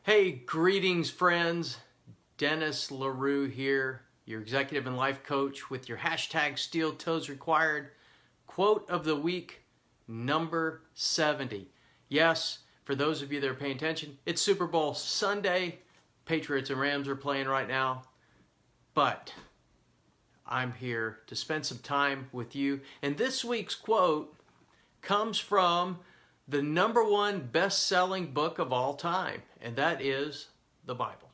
Hey, greetings friends. Dennis LaRue here, your executive and life coach with your hashtag steeltoesrequired quote of the week, number 70. Yes, for those of you that are paying attention, it's Super Bowl Sunday. Patriots and Rams are playing right now. But I'm here to spend some time with you. And this week's quote comes from the #1 best-selling book of all time, and that is the Bible.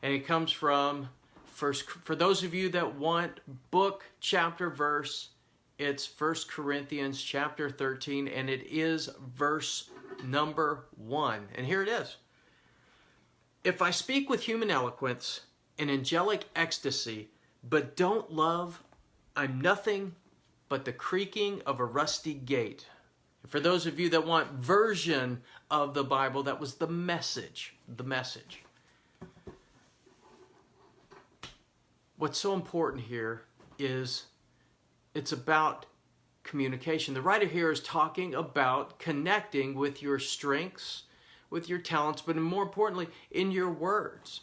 And it comes from, for those of you that want book, chapter, verse, it's 1 Corinthians chapter 13, and it is verse number 1. And here it is. If I speak with human eloquence and angelic ecstasy, but don't love, I'm nothing but the creaking of a rusty gate. For those of you that want version of the Bible, that was the message. The message. What's so important here is it's about communication. The writer here is talking about connecting with your strengths, with your talents, but more importantly, in your words.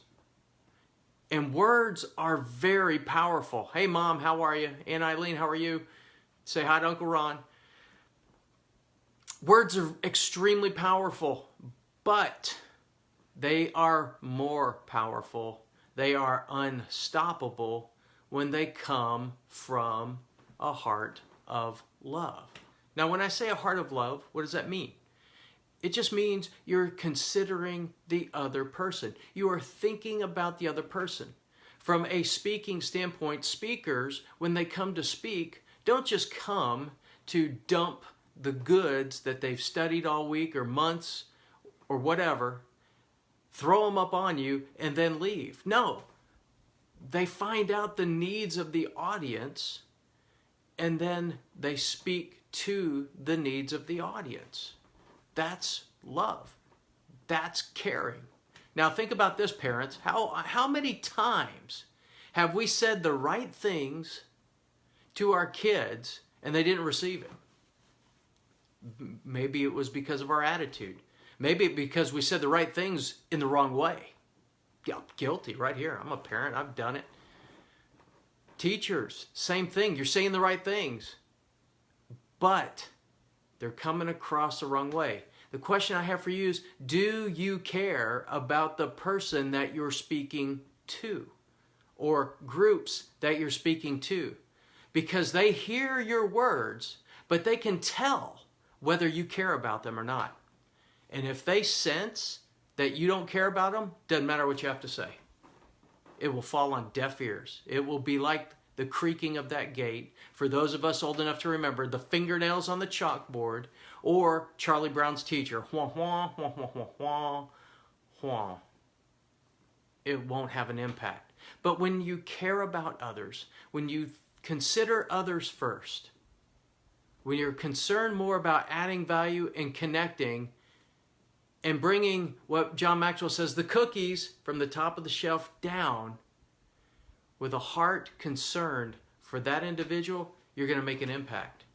And words are very powerful. Hey, Mom, how are you? Aunt Eileen, how are you? Say hi to Uncle Ron. Words are extremely powerful, but they are more powerful. They are unstoppable when they come from a heart of love. Now, when I say a heart of love, what does that mean? It just means you're considering the other person. You are thinking about the other person. From a speaking standpoint, speakers, when they come to speak, don't just come to dump the goods that they've studied all week or months or whatever, throw them up on you and then leave. No, they find out the needs of the audience and then they speak to the needs of the audience. That's love. That's caring. Now think about this, parents. How many times have we said the right things to our kids and they didn't receive it? Maybe it was because of our attitude. Maybe because we said the right things in the wrong way. Yeah, guilty right here. I'm a parent. I've done it. Teachers, same thing. You're saying the right things, but they're coming across the wrong way. The question I have for you is, do you care about the person that you're speaking to or groups that you're speaking to? Because they hear your words, but they can tell whether you care about them or not. And if they sense that you don't care about them, doesn't matter what you have to say. It will fall on deaf ears. It will be like the creaking of that gate. For those of us old enough to remember, the fingernails on the chalkboard, or Charlie Brown's teacher, wah, wah, wah, wah, wah, wah, wah. It won't have an impact. But when you care about others, when you consider others first, when you're concerned more about adding value and connecting and bringing what John Maxwell says, the cookies from the top of the shelf down with a heart concerned for that individual, you're going to make an impact.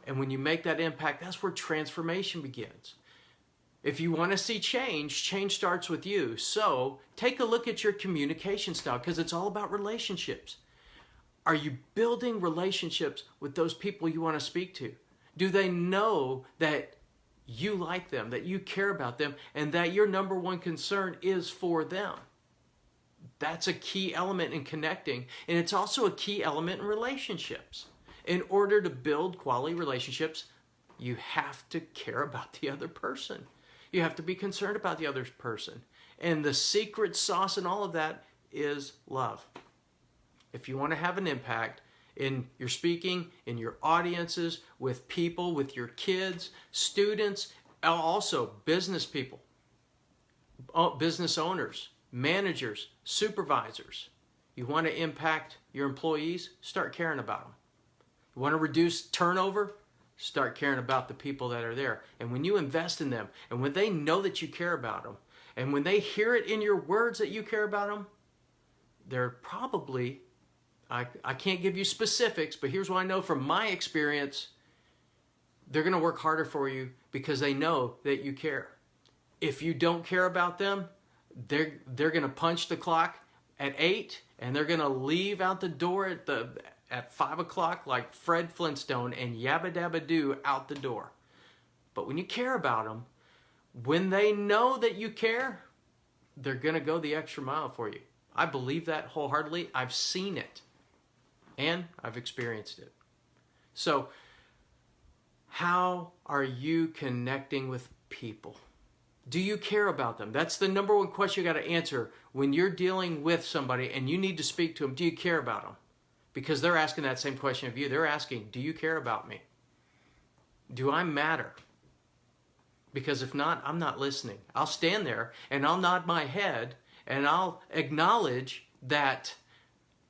And when you make that impact, that's where transformation begins. If you want to see change, change starts with you. So take a look at your communication style because it's all about relationships. Are you building relationships with those people you want to speak to? Do they know that you like them, that you care about them, and that your #1 concern is for them? That's a key element in connecting, and it's also a key element in relationships. In order to build quality relationships, you have to care about the other person. You have to be concerned about the other person. And the secret sauce in all of that is love. If you want to have an impact in your speaking, in your audiences, with people, with your kids, students, also business people, business owners, managers, supervisors. You want to impact your employees? Start caring about them. You want to reduce turnover? Start caring about the people that are there. And when you invest in them, and when they know that you care about them, and when they hear it in your words that you care about them, they're probably, I can't give you specifics, but here's what I know from my experience, they're going to work harder for you because they know that you care. If you don't care about them, They're going to punch the clock at 8, and they're going to leave out the door at 5 o'clock like Fred Flintstone and yabba dabba doo out the door. But when you care about them, when they know that you care, they're going to go the extra mile for you. I believe that wholeheartedly. I've seen it, and I've experienced it. So, how are you connecting with people? Do you care about them? That's the number one question you got to answer when you're dealing with somebody and you need to speak to them. Do you care about them? Because they're asking that same question of you. They're asking, do you care about me? Do I matter? Because if not, I'm not listening. I'll stand there and I'll nod my head and I'll acknowledge that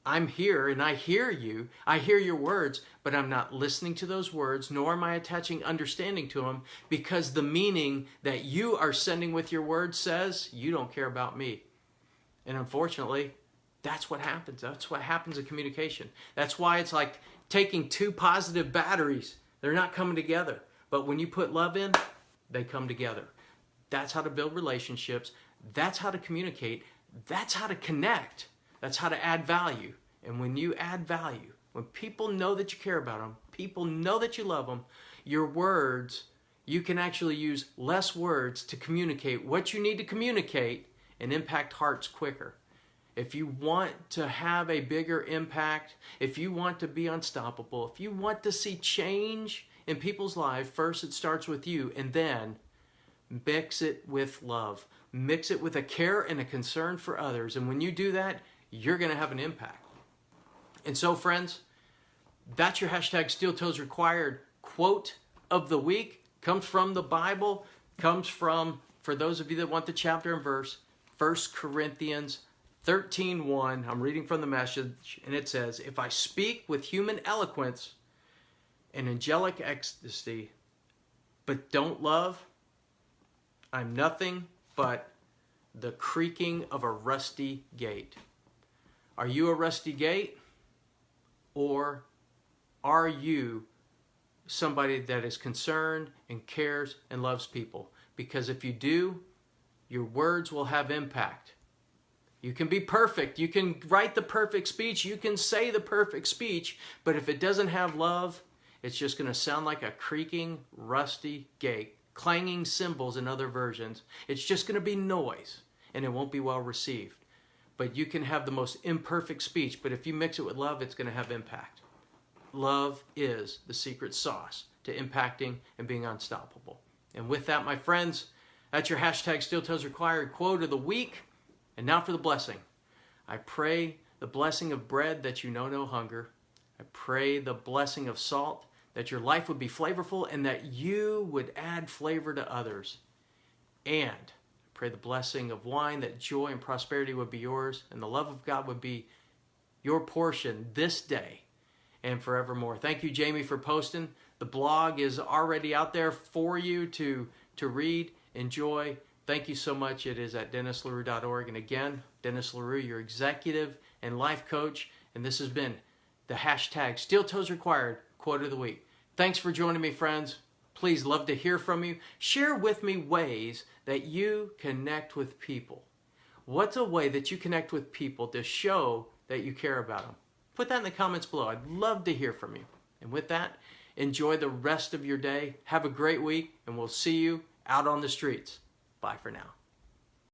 I'm here and I hear you. I hear your words, but I'm not listening to those words, nor am I attaching understanding to them, because the meaning that you are sending with your words says you don't care about me. And unfortunately, that's what happens. That's what happens in communication. That's why it's like taking two positive batteries. They're not coming together. But when you put love in, they come together. That's how to build relationships. That's how to communicate. That's how to connect. That's how to add value. And when you add value, when people know that you care about them, people know that you love them, your words, you can actually use less words to communicate what you need to communicate and impact hearts quicker. If you want to have a bigger impact, if you want to be unstoppable, if you want to see change in people's lives, first it starts with you, and then mix it with love. Mix it with a care and a concern for others. And when you do that, you're going to have an impact. And so, friends, that's your hashtag steeltoesrequired quote of the week. Comes from the Bible, comes from, for those of you that want the chapter and verse, 1 Corinthians 13:1. I'm reading from the Message, and it says, if I speak with human eloquence and angelic ecstasy, but don't love, I'm nothing but the creaking of a rusty gate. Are you a rusty gate? Or are you somebody that is concerned and cares and loves people? Because if you do, your words will have impact. You can be perfect. You can write the perfect speech. You can say the perfect speech. But if it doesn't have love, it's just going to sound like a creaking, rusty gate, clanging cymbals in other versions. It's just going to be noise, and it won't be well received. But you can have the most imperfect speech, but if you mix it with love, it's going to have impact. Love is the secret sauce to impacting and being unstoppable. And with that, my friends, that's your hashtag steeltoesrequired quote of the week. And now for the blessing. I pray the blessing of bread that you know no hunger. I pray the blessing of salt, that your life would be flavorful and that you would add flavor to others. And pray the blessing of wine, that joy and prosperity would be yours, and the love of God would be your portion this day and forevermore. Thank you, Jamie, for posting. The blog is already out there for you to read, enjoy. Thank you so much. It is at DennisLaRue.org. And again, Dennis LaRue, your executive and life coach. And this has been the hashtag steeltoesrequired quote of the week. Thanks for joining me, friends. Please, love to hear from you. Share with me ways that you connect with people. What's a way that you connect with people to show that you care about them? Put that in the comments below. I'd love to hear from you. And with that, enjoy the rest of your day. Have a great week, and we'll see you out on the streets. Bye for now.